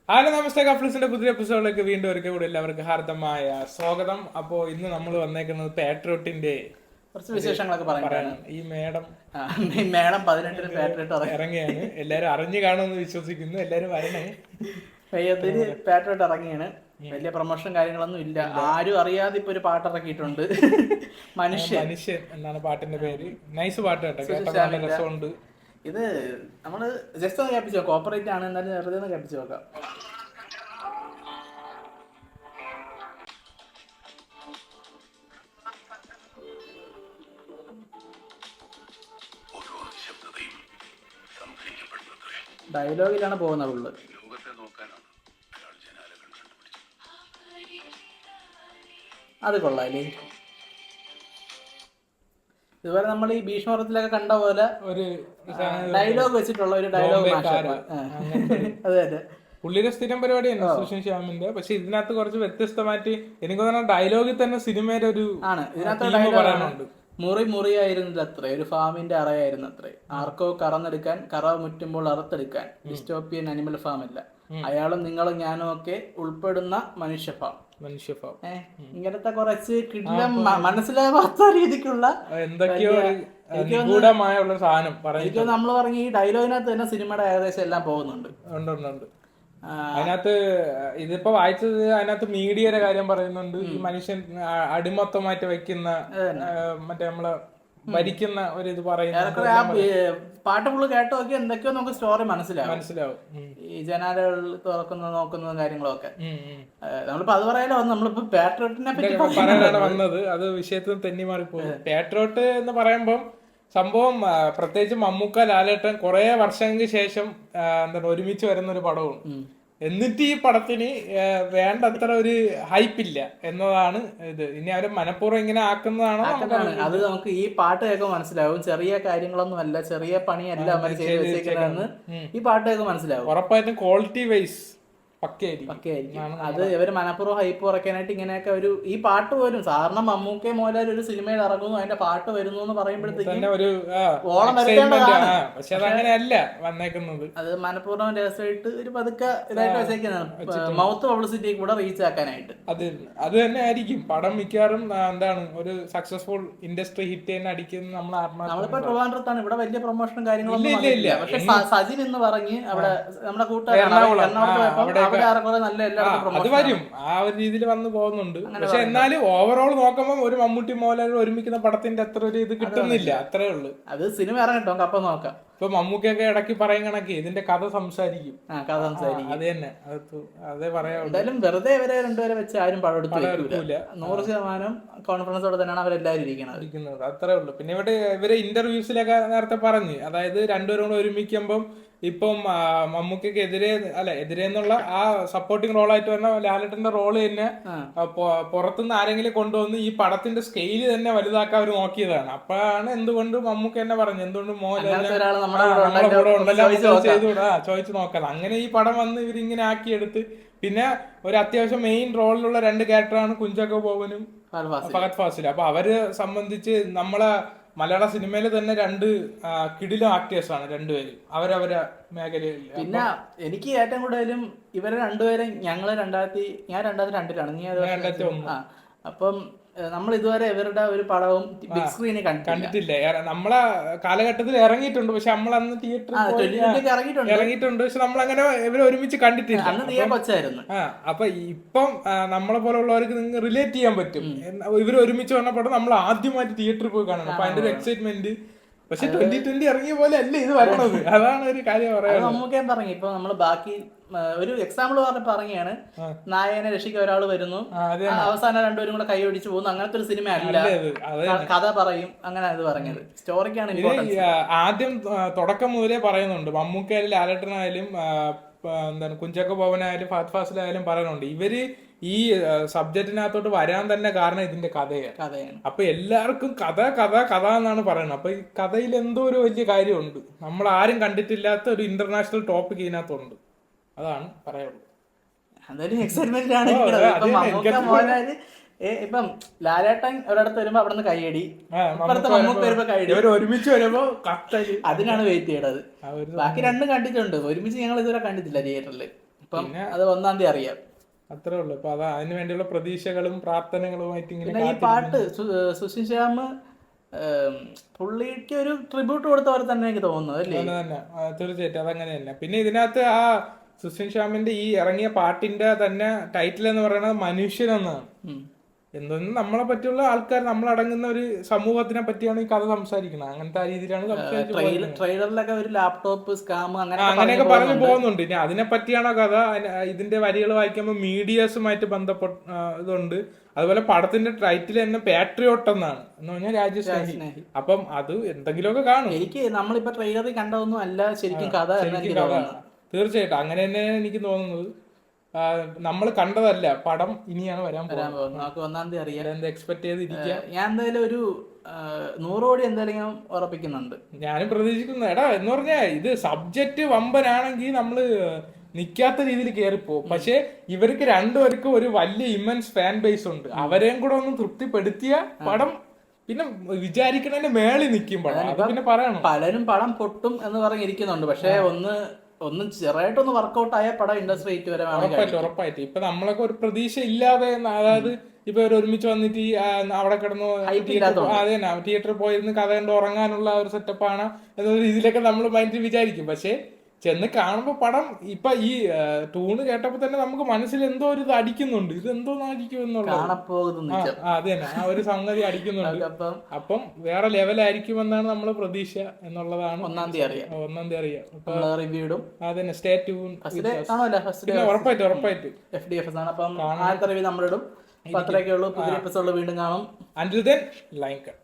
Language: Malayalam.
ഹലോ നമസ്തേ, കപ്പിൾസിന്റെ പുതിയ എപ്പിസോഡിലേക്ക് വീണ്ടും ഒരിക്കൽ കൂടി എല്ലാവർക്കും ഹാർദമായ സ്വാഗതം. അപ്പോ ഇന്ന് നമ്മൾ വന്നേക്കുന്നത് പാട്രിയോട്ടിന്റെ കുറച്ച് വിശേഷങ്ങളൊക്കെ പറയണം. ഈ മേഡം മേഡം 18-ന് പാട്രിയോട്ട് ഇറങ്ങിയാണ്. എല്ലാരും അറിഞ്ഞു കാണുമെന്ന് വിശ്വസിക്കുന്നു. എല്ലാരും വരണേ. പയ്യത്തിന് പാട്രിയോട്ട് ഇറങ്ങിയാണ്. വലിയ പ്രൊമോഷൻ കാര്യങ്ങളൊന്നും ഇല്ല. ആരും അറിയാതെ ഇപ്പൊ ഒരു പാട്ട് ഇറക്കിയിട്ടുണ്ട്. മനുഷ്യൻ എന്നാണ് പാട്ടിന്റെ പേര്. നൈസ് പാട്ട് കേട്ടോ, കേട്ട രസമുണ്ട്. ഇത് നമ്മള് ജസ്റ്റ് ഒന്ന് കേൾപ്പിച്ചു നോക്കാം. ഓപ്പറേറ്റ് ആണ്, എന്നാലും വെറുതെ ഒന്ന് കേൾപ്പിച്ചു നോക്കാം. ഡയലോഗിലാണ് പോകുന്നത് ഉള്ളു. അത് കൊള്ളാല്ലേ. ഇതുവരെ നമ്മൾ ഈ ഭീഷ്മപർവത്തിലൊക്കെ കണ്ട പോലെ ഒരു ഡയലോഗ് വെച്ചിട്ടുള്ള ഒരു ഡയലോഗ് അതെ അതെ. പുള്ളിയുടെ സ്ഥിരം പരിപാടിയാണ് സുഷിൻ ശ്യാമിന്റെ. പക്ഷെ ഇതിനകത്ത് കുറച്ച് വ്യത്യസ്തമായിട്ട് എനിക്ക് തോന്നുന്ന ഡയലോഗിൽ തന്നെ സിനിമയുടെ ഒരു ആണ്. ഇതിനകത്ത് പറയാനുണ്ട്. മുറിയായിരുന്നത് അത്രേ, ഒരു ഫാമിന്റെ അറയായിരുന്നു അത്രേ. ആർക്കോ കറന്നെടുക്കാൻ, കറ മുറ്റുമ്പോൾ അറുത്തെടുക്കാൻ. ഡിസ്റ്റോപ്പിയൻ അനിമൽ ഫാം അല്ല, അയാളും നിങ്ങളും ഞാനും ഒക്കെ ഉൾപ്പെടുന്ന മനുഷ്യ ഫാം. ഇങ്ങനത്തെ കുറച്ച് കിടിലം മനസ്സിലാവാത്ത രീതിക്കുള്ള എന്തൊക്കെയോ സാധനം എനിക്ക് നമ്മൾ പറഞ്ഞ ഈ ഡയലോഗിനകത്ത് തന്നെ സിനിമയുടെ ഏകദേശം എല്ലാം പോകുന്നുണ്ട്. അതിനകത്ത് ഇതിപ്പോ വായിച്ചത്, അതിനകത്ത് മീഡിയയുടെ കാര്യം പറയുന്നുണ്ട്. ഈ മനുഷ്യൻ അടിമത്തമായിട്ട് വെക്കുന്ന മറ്റേ നമ്മളെ ഭരിക്കുന്ന ഒരു ഇത് പറയുന്നത്. പാട്ട് ഫുള്ള് കേട്ട് നോക്കി എന്തൊക്കെയോ നമുക്ക് സ്റ്റോറി മനസ്സിലാവും. ഈ ജനാലകൾ തുറക്കുന്ന നോക്കുന്നതും കാര്യങ്ങളൊക്കെ നമ്മളിപ്പോ അത് പറയാലോ. നമ്മളിപ്പോ പാട്രിയോട്ടിനെ പറ്റി പറയാനാണ് വന്നത്. അത് വിഷയത്തിൽ തെന്നി മാറിപ്പോകും. പാട്രിയോട്ട് എന്ന് പറയുമ്പം സംഭവം പ്രത്യേകിച്ച് മമ്മൂക്ക, ലാലേട്ടൻ കുറെ വർഷങ്ങൾക്ക് ശേഷം എന്താണ് ഒരുമിച്ച് വരുന്ന ഒരു പടവും. എന്നിട്ട് ഈ പടത്തിന് വേണ്ടത്ര ഒരു ഹൈപ്പില്ല എന്നതാണ് ഇത്. ഇനി അവര് മനഃപൂർവ്വം ഇങ്ങനെ ആക്കുന്നതാണോ? അത് നമുക്ക് ഈ പാട്ട് കേൾക്കാൻ മനസ്സിലാവും. ചെറിയ കാര്യങ്ങളൊന്നും അല്ല, ചെറിയ പണിയല്ല അവർ ചെയ്ത് വെച്ചേക്കുന്നതെന്ന് ഈ പാട്ട് കേൾക്കാൻ മനസ്സിലാവും. ഉറപ്പായിട്ടും ക്വാളിറ്റി വൈസ് പക്കയായിരിക്കും. അത് ഇവര് മനഃപൂർവ്വം ഹൈപ്പ് കുറയ്ക്കാനായിട്ട് ഇങ്ങനെയൊക്കെ ഒരു ഈ പാട്ട് വരും. സാധാരണ മമ്മൂക്കെ മോഹൻലാൽ ഒരു സിനിമയിൽ ഇറങ്ങുന്നു, അതിന്റെ പാട്ട് വരുന്നു എന്ന് പറയുമ്പോഴത്തേക്കും ഓളം വരേണ്ടതാണ്. പക്ഷെ അതങ്ങനെയല്ല വന്നേക്കുന്നത്. അത് മനഃപൂർവ്വം രഹസ്യമായിട്ട് ഒരു പതുക്കെ ഇതായിട്ട് വെച്ചേക്കുന്നതാണ്, മൗത്ത് പബ്ലിസിറ്റി കൂടെ റീച്ച് ആക്കാനായിട്ട്. അത് തന്നെ ആയിരിക്കും പടം മിക്കവാറും എന്താണ് ഒരു സക്സസ്ഫുൾ ഇൻഡസ്ട്രി ഹിറ്റ് തന്നെ അടിക്കുന്ന. നമ്മളിപ്പോ ട്രിവാൻഡ്രത്താണ്, ഇവിടെ വലിയ പ്രൊമോഷനും കാര്യങ്ങളൊന്നും ഇല്ല. പക്ഷെ സജിൻ എന്ന് പറഞ്ഞ് അവിടെ നമ്മുടെ കൂട്ടുകാരാണ് എറണാകുളത്ത് അത് വരും, ആ ഒരു രീതിയിൽ വന്നു പോകുന്നുണ്ട്. പക്ഷെ എന്നാലും ഓവറോൾ നോക്കുമ്പോൾ ഒരു മമ്മൂട്ടി മോഹൻലാൽ ഒരുമിക്കുന്ന പടത്തിന്റെ അത്ര ഒരു ഇത് കിട്ടുന്നില്ല, അത്രേ ഉള്ളു. അത് സിനിമ ഇറങ്ങട്ടോ, അപ്പൊ നോക്കാം. ഇപ്പൊ മമ്മൂക്കൊക്കെ ഇടയ്ക്ക് പറയും കണക്ക് ഇതിന്റെ കഥ സംസാരിക്കും. അത് തന്നെ അതേ പറയാം. എന്തായാലും വെറുതെ ഇവരെ രണ്ടുപേരെ വെച്ച് ആരും പടം എടുക്കില്ല. 100% കോൺഫിഡൻസോടെ തന്നെയാണ് അവരെല്ലാവരും ഇരിക്കുന്നത്. അത്രേ ഉള്ളു. പിന്നെ ഇവരെ ഇന്റർവ്യൂസിലൊക്കെ നേരത്തെ പറഞ്ഞു, അതായത് രണ്ടുപേരും കൂടെ ഒരുമിക്കുമ്പം ഇപ്പം മമ്മൂക്കൊക്കെ എതിരെ എന്നുള്ള ആ സപ്പോർട്ടിങ് റോളായിട്ട് പറഞ്ഞ ലാലേട്ടന്റെ റോള് തന്നെ പുറത്തുനിന്ന് ആരെങ്കിലും കൊണ്ടുവന്ന് ഈ പടത്തിന്റെ സ്കെയില് തന്നെ വലുതാക്കാൻ അവർ നോക്കിയതാണ്. അപ്പോഴാണ് എന്തുകൊണ്ട് മമ്മൂക്ക തന്നെ പറഞ്ഞു എന്തുകൊണ്ട് ചോദിച്ചു നോക്കാം. അങ്ങനെ ഈ പടം വന്ന് ഇവരിങ്ങനെ ആക്കിയെടുത്ത് പിന്നെ ഒരു അത്യാവശ്യം മെയിൻ റോളിലുള്ള 2 ക്യാരക്ടറാണ് കുഞ്ചാക്കോ ബോബനും ഫഹദ് ഫാസിലും. അപ്പൊ അവരെ സംബന്ധിച്ച് നമ്മളെ മലയാള സിനിമയിൽ തന്നെ 2 കിടിലം ആക്ടേഴ്സ് ആണ് രണ്ടുപേരും അവരവരെ മേഖലയിൽ. പിന്നെ എനിക്ക് ഏറ്റവും കൂടുതലും ഇവരെ രണ്ടുപേരും ഞാൻ 2002-ലാണ്, നീ 2001. അപ്പം നമ്മൾ ഇതുവരെ ഇവരുടെ ഒരു പടവും ബിഗ് സ്ക്രീനിൽ കണ്ടിട്ടില്ല. നമ്മളെ കാലഘട്ടത്തിൽ ഇറങ്ങിയിട്ടുണ്ട്, പക്ഷെ നമ്മൾ അന്ന് തിയേറ്ററിൽ ഇറങ്ങിയിട്ടുണ്ട്, പക്ഷെ നമ്മളങ്ങനെ ഇവരെ ഒരുമിച്ച് കണ്ടിട്ടില്ല. അപ്പൊ ഇപ്പം നമ്മളെ പോലുള്ളവർക്ക് നിങ്ങൾ റിലേറ്റ് ചെയ്യാൻ പറ്റും. ഇവർ ഒരുമിച്ച് വന്ന പടം നമ്മൾ ആദ്യമായിട്ട് തിയേറ്ററിൽ പോയി കാണണം. അപ്പൊ അതിന്റെ ഒരു എക്സൈറ്റ്മെന്റ്. പക്ഷെ 2020 ഇറങ്ങിയ പോലെ അല്ലേ ഇത് വരണത്, അതാണ് ഒരു കാര്യം പറയാം. നമുക്ക് പറഞ്ഞു ഇപ്പൊ നമ്മള് ബാക്കി ഒരു എക്സാമ്പിൾ പറഞ്ഞപ്പോ ഇറങ്ങിയാണ്, നായകനെ രക്ഷിക്കാൻ ഒരാൾ വരുന്നു, അവസാനം രണ്ടുപേരും കൂടെ കൈ ഒടിച്ചു പോകുന്നു. അങ്ങനത്തെ ഒരു സിനിമ അല്ല, കഥ പറയും. അങ്ങനെ ഇത് പറഞ്ഞത് സ്റ്റോറിക്കാണ്. ആദ്യം തുടക്കം മുതലേ പറയുന്നുണ്ട്, മമ്മൂക്കായാലും ലാലേട്ടനായാലും എന്താണ് കുഞ്ചാക്കോ ബോബനായാലും ഫഹദ് ഫാസിലായാലും പറയുന്നുണ്ട്, ഇവര് ഈ സബ്ജക്റ്റിനകത്തോട്ട് വരാൻ തന്നെ കാരണം ഇതിന്റെ കഥയാണ്. അപ്പൊ എല്ലാവർക്കും കഥ എന്നാണ് പറയുന്നത്. അപ്പൊ ഈ കഥയിൽ എന്തോ ഒരു വലിയ കാര്യമുണ്ട്, നമ്മൾ ആരും കണ്ടിട്ടില്ലാത്ത ഒരു ഇന്റർനാഷണൽ ടോപ്പിക് ഇതിനകത്തുണ്ട്. അതാണ് പറയാനുള്ളത്. അതൊരു എക്സൈറ്റ്മെന്റ് ആണ്. ഇപ്പം ലാലേട്ടൻ ഒരിടത്ത് വരുമ്പോ അവിടെ നിന്ന് കൈയടി, ഇപ്പുറത്തെ മമ്മൂക്ക് വരുമ്പോ കൈയടി, ഒരുമിച്ച് വരുമ്പോ അതിനാണ് വെയിറ്റ് ചെയ്യണത്. ബാക്കി 2 കണ്ടിട്ടുണ്ട്, ഒരുമിച്ച് ഞങ്ങൾ ഇതുവരെ കണ്ടിട്ടില്ല തിയേറ്ററിൽ. അപ്പം അത് 1-ാം തീയതി അറിയാം. അത്രേ ഉള്ളൂ. അപ്പൊ അതിനു വേണ്ടിയുള്ള പ്രതീക്ഷകളും പ്രാർത്ഥനകളുമായിട്ട് ഇങ്ങനെ പിന്നെ ഈ പാട്ട് സുശീൽ ശ്യാം പുള്ളിക്ക് ഒരു ട്രിബ്യൂട്ട് കൊടുത്ത പോലെ തന്നെ എനിക്ക് തോന്നുന്നു അല്ലേ? തന്നെ തീർച്ചയായിട്ടും അതങ്ങനെ തന്നെ. പിന്നെ ഇതിനകത്ത് ആ സുശീൽ ശ്യാമിന്റെ ഈ ഇറങ്ങിയ പാട്ടിന്റെ തന്നെ ടൈറ്റിൽ എന്ന് പറയുന്നത് മനുഷ്യൻ എന്നാണ്. എന്തെന്ന് നമ്മളെ പറ്റിയുള്ള ആൾക്കാർ, നമ്മളടങ്ങുന്ന ഒരു സമൂഹത്തിനെ പറ്റിയാണ് ഈ കഥ സംസാരിക്കുന്നത്. അങ്ങനത്തെ ആ രീതിയിലാണ് സംസാരിക്കുന്നത്. ട്രെയിലറിലൊക്കെ ഒരു ലാപ്ടോപ്പ് സ്കാം അങ്ങനെയൊക്കെ പറഞ്ഞു പോകുന്നുണ്ട്. ഇനി അതിനെ പറ്റിയാണോ കഥ? ഇതിന്റെ വരികൾ വായിക്കുമ്പോൾ മീഡിയസുമായിട്ട് ബന്ധപ്പെട്ട ഇതുണ്ട്. അതുപോലെ പടത്തിന്റെ ടൈറ്റിൽ തന്നെ പാട്രിയോട്ട് എന്നാണ്, എന്ന് പറഞ്ഞാൽ രാജ്യസ്നേഹി. അപ്പം അത് എന്തെങ്കിലുമൊക്കെ കാണും. എനിക്ക് നമ്മളിപ്പോ ട്രെയിലറിൽ കണ്ടതൊന്നും അല്ല ശരിക്കും കഥ. തീർച്ചയായിട്ടും അങ്ങനെ തന്നെ എനിക്ക് തോന്നുന്നത്. നമ്മൾ കണ്ടതല്ല, പടം ഇനിയാണ് വരാൻ പോകുന്നത്. നമുക്ക് 1-ാം തീയതി അറിയാം. എക്സ്പെക്ട് ചെയ്തിരിക്കുക. ഞാൻ എന്തായാലും ഒരു 100 കോടി എന്തായാലും ഞാൻ ഉറപ്പിക്കുന്നുണ്ട്. ഞാനും പ്രതീക്ഷിക്കുന്നു. എടാ എന്ന് പറഞ്ഞാ ഇത് സബ്ജക്റ്റ് വമ്പനാണെങ്കിൽ നമ്മള് നിക്കാത്ത രീതിയിൽ കയറിപ്പോവും. പക്ഷെ ഇവർക്ക് രണ്ടുപേർക്കും ഒരു വലിയ ഇമ്മൻസ് ഫാൻ ബേസ് ഉണ്ട്. അവരെയും കൂടെ ഒന്ന് തൃപ്തിപ്പെടുത്തിയ പടം പിന്നെ വിചാരിക്കണതിന്റെ മേളിൽ നിൽക്കും പടം. അത് പിന്നെ പറയണം. പലരും പടം പൊട്ടും എന്ന് പറഞ്ഞിരിക്കുന്നുണ്ട്. പക്ഷെ ഒന്നും ചെറുതായിട്ടൊന്ന് വർക്കൗട്ട് ആയ പടം ഇൻഡസ്ട്രി റേറ്റ് വരെ ഉറപ്പായിട്ട്. ഇപ്പൊ നമ്മളൊക്കെ ഒരു പ്രതീക്ഷ ഇല്ലാതെ, അതായത് ഇപ്പൊ ഒരുമിച്ച് വന്നിട്ട് അവിടെ കിടന്നു അതെ തിയേറ്ററിൽ പോയിരുന്ന് കഥ കണ്ട് ഉറങ്ങാനുള്ള ഒരു സെറ്റപ്പാണ് എന്നൊരു രീതിയിലൊക്കെ നമ്മൾ മൈൻഡിൽ വിചാരിക്കും. പക്ഷെ ചെന്ന് കാണുമ്പോ പടം ഇപ്പൊ ഈ ടൂണ് കേട്ടപ്പോ തന്നെ നമുക്ക് മനസ്സിൽ എന്തോ ഒരു ഇത് അടിക്കുന്നുണ്ട്. ഇത് എന്തോ അടിക്കും എന്നുള്ളത്. അത് തന്നെ ആ ഒരു സംഗതി അടിക്കുന്നുണ്ട്. അപ്പം വേറെ ലെവലായിരിക്കുമെന്നാണ് നമ്മള് പ്രതീക്ഷ എന്നുള്ളതാണ്. 1-ാം തീയതി അറിയാം. റിവ്യൂടും അതന്നെ സ്റ്റേ ട്യൂൺ. ഉറപ്പായിട്ട് FDFS ആണ്. അപ്പം ആദ്യത്തെ റിവ്യൂ നമ്മളിടും. 10 പുതിയ എപ്പിസോഡിൽ വീണ്ടും കാണും. Until then, line cut.